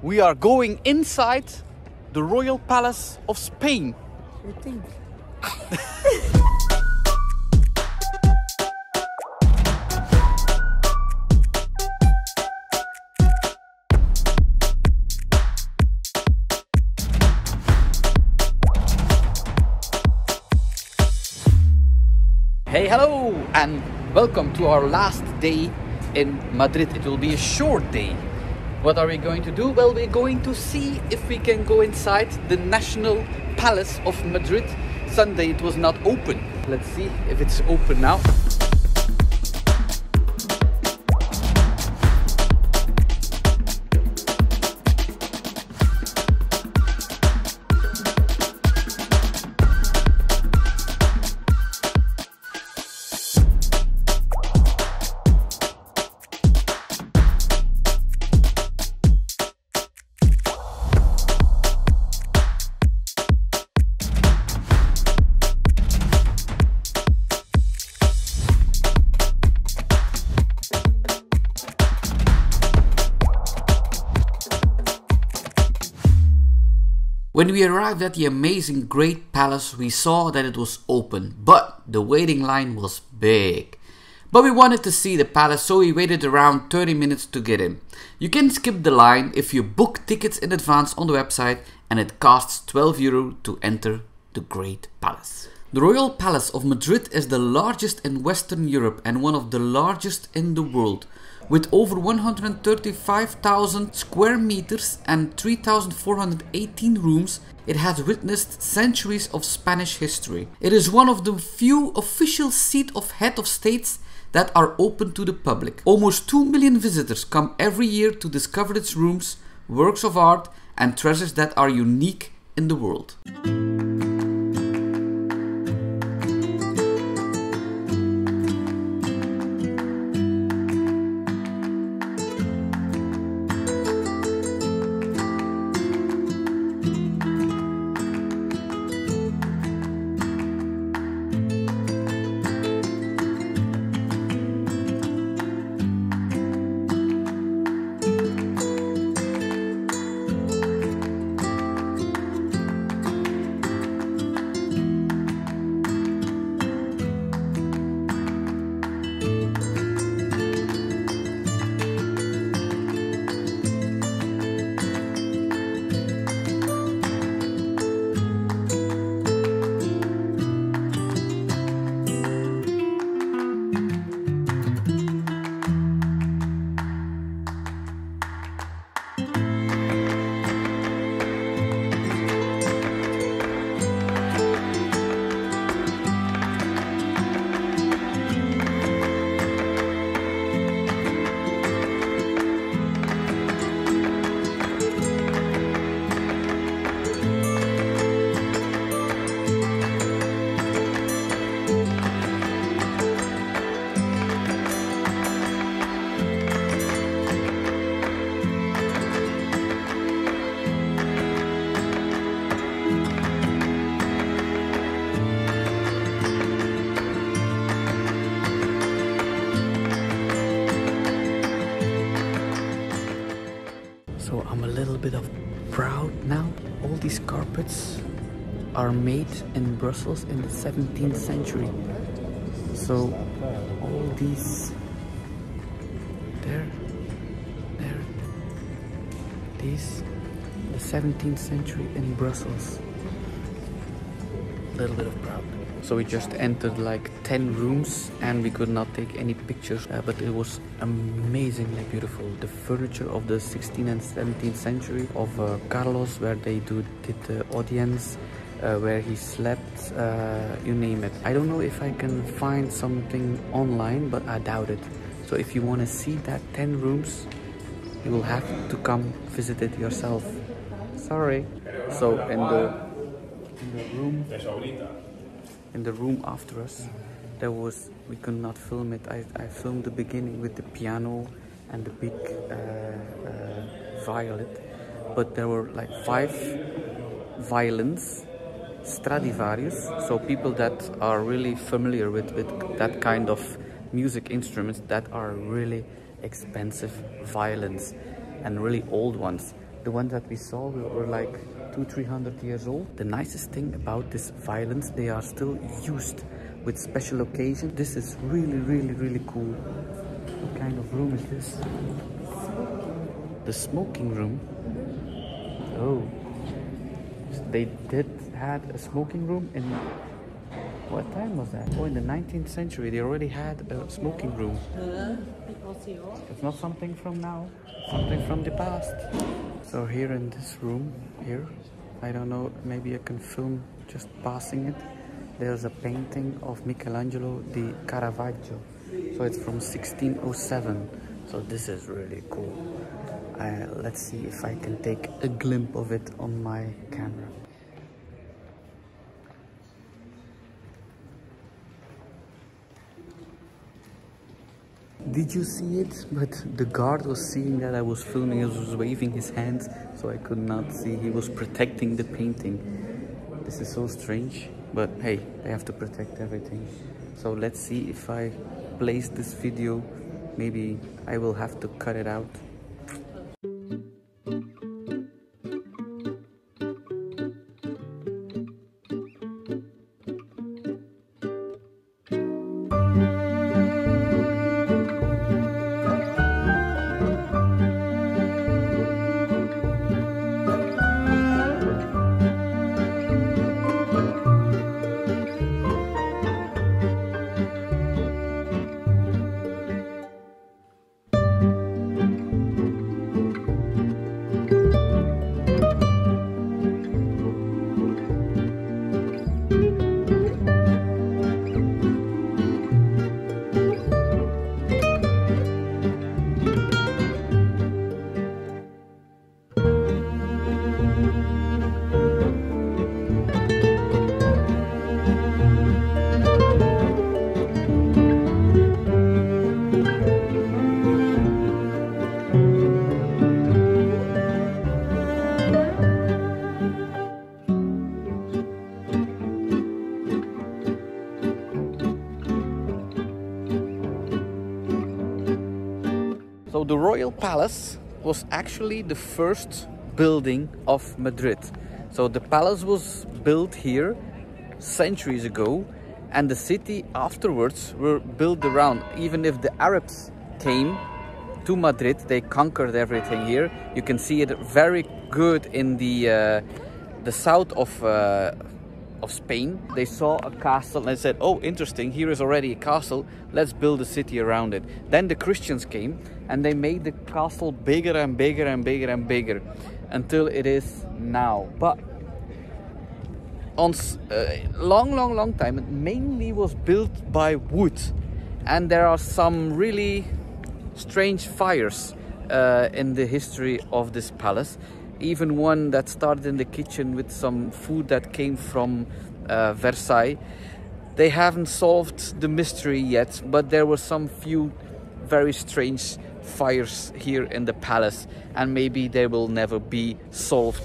We are going inside the Royal Palace of Spain. You think? Hey, hello, and welcome to our last day in Madrid. It will be a short day. What are we going to do? Well, we're going to see if we can go inside the National Palace of Madrid. Sunday it was not open. Let's see if it's open now. When we arrived at the amazing Great Palace, we saw that it was open, but the waiting line was big. But we wanted to see the palace, so we waited around 30 minutes to get in. You can skip the line if you book tickets in advance on the website, and it costs €12 to enter the Great Palace. The Royal Palace of Madrid is the largest in Western Europe and one of the largest in the world. With over 135,000 square meters and 3,418 rooms, it has witnessed centuries of Spanish history. It is one of the few official seats of head of states that are open to the public. Almost 2 million visitors come every year to discover its rooms, works of art and treasures that are unique in the world. So I'm a little bit of proud now. All these carpets are made in Brussels in the 17th century. So all these these the 17th century in Brussels. A little bit of proud. So we just entered like 10 rooms and we could not take any pictures, but it was amazingly beautiful. The furniture of the 16th and 17th century of Carlos, where they did the audience, where he slept, you name it. I don't know if I can find something online, but I doubt it. So if you want to see that 10 rooms, you will have to come visit it yourself. Sorry. So in the room after us, we could not film it. I filmed the beginning with the piano and the big violin, but there were like 5 violins, Stradivarius, so people that are really familiar with that kind of music instruments, that are really expensive violins and really old ones. The ones that we saw were like 200-300 years old. The nicest thing about this violins, they are still used with special occasions. This is really cool. What kind of room is this? The smoking room. Oh, they had a smoking room in, what time was that? Oh, in the 19th century they already had a smoking room. It's not something from now, something from the past. So here in this room, here, I don't know, maybe I can film just passing it. There's a painting of Michelangelo di Caravaggio. So it's from 1607. So this is really cool. Let's see if I can take a glimpse of it on my camera. Did you see it? But the guard was seeing that I was filming. He was waving his hands, so I could not see. He was protecting the painting. This is so strange, but hey, they have to protect everything. So let's see if I place this video. Maybe I will have to cut it out. So the Royal Palace was actually the first building of Madrid. So the palace was built here centuries ago, and the city afterwards were built around. Even if the Arabs came to Madrid, they conquered everything here. You can see it very good in the south of Spain. They saw a castle and they said, oh, interesting, here is already a castle, let's build a city around it. Then the Christians came and they made the castle bigger and bigger and bigger and bigger until it is now. But on long time, it mainly was built by wood, and there are some really strange fires in the history of this palace. Even one that started in the kitchen with some food that came from Versailles. They haven't solved the mystery yet, but there were some few very strange fires here in the palace, and maybe they will never be solved.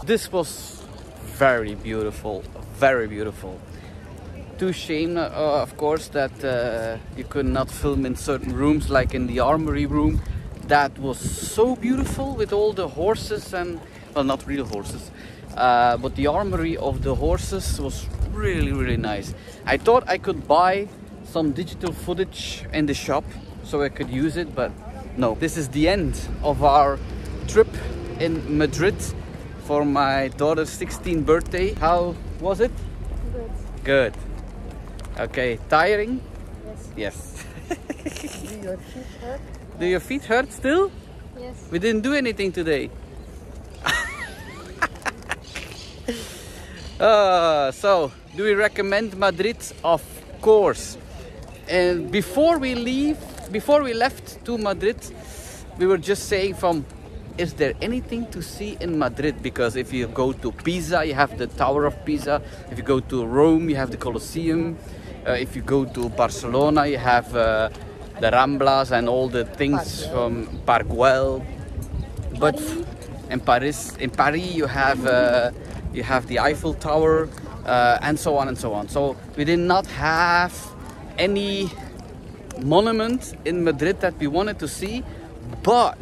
This was very beautiful, very beautiful. Too shame, of course, that you could not film in certain rooms, like in the armory room. That was so beautiful with all the horses and, well, not real horses, but the armory of the horses was really nice. I thought I could buy some digital footage in the shop so I could use it, but no. This is the end of our trip in Madrid for my daughter's 16th birthday. How was it? Good. Good. Okay, tiring? Yes. Yes. Do your feet hurt? Do your feet hurt still? Yes. We didn't do anything today. So, do we recommend Madrid? Of course. And before we left to Madrid, we were just saying is there anything to see in Madrid? Because if you go to Pisa, you have the Tower of Pisa. If you go to Rome, you have the Colosseum. If you go to Barcelona, you have the Ramblas and all the things from Park Güell. But in Paris, you have the Eiffel Tower, and so on and so on. So we did not have any monument in Madrid that we wanted to see, but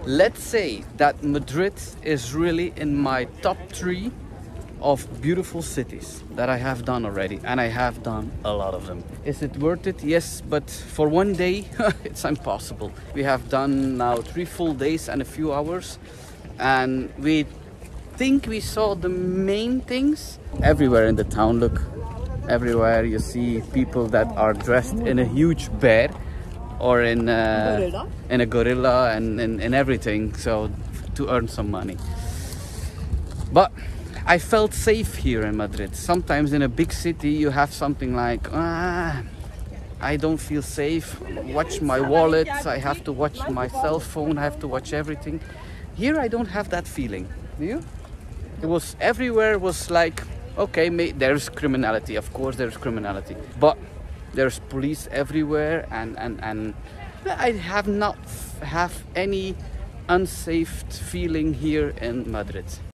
let's say that Madrid is really in my top 3 of beautiful cities that I have done already, and I have done a lot of them. Is it worth it? Yes, but for one day it's impossible. We have done now 3 full days and a few hours, and we think we saw the main things. Everywhere in the town, look, everywhere you see people that are dressed in a huge bear or in a gorilla and in everything, so to earn some money. But I felt safe here in Madrid. Sometimes in a big city you have something like, I don't feel safe, watch my wallet, I have to watch my cell phone, I have to watch everything. Here I don't have that feeling. Do you? It was everywhere was like, okay, there's criminality, of course there's criminality, but there's police everywhere, and I have not have any unsafe feeling here in Madrid.